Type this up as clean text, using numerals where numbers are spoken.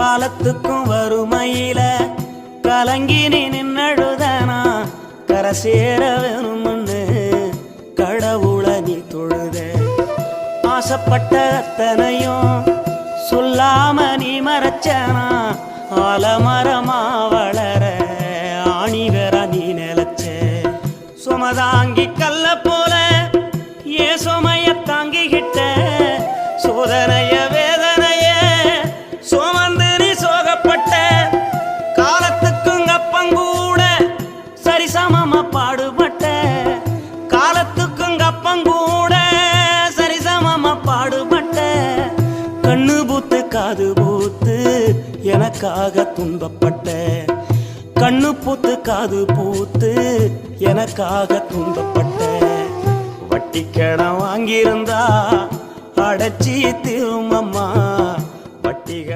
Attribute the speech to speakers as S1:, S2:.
S1: காலத்துக்கும் வறுமையில கலங்கி நீ நின்னழுதனா கரை சேர வேணும்னு கடவுளை நீ தொழுத. ஆசைப்பட்ட அத்தனையும் சொல்லாம நீ மறைச்சனா ஆலமரமா வளர ஆணி வேற நீ நிலச்ச. சுமதாங்கி கல்ல போல ஏ சுமைய தாங்கிக்கிட்ட சோதனைய வேதனைய சுமந்து நீ சோகப்பட்ட. காலத்துக்கும் அப்பங்கூட சரிசமமா பாடுபட்ட. காலத்துக்கும் அப்பங்கூட சரிசமமா பாடுபட்ட. கண்ணு பூத்து காது பூத்து எனக்காக துன்பப்பட்ட. கண்ணு பூத்து காது பூத்து எனக்காக துன்பப்பட்ட. வட்டி கடன் வாங்கியிருந்தா அடைச்சி திரும்பம்மா வட்டிகள்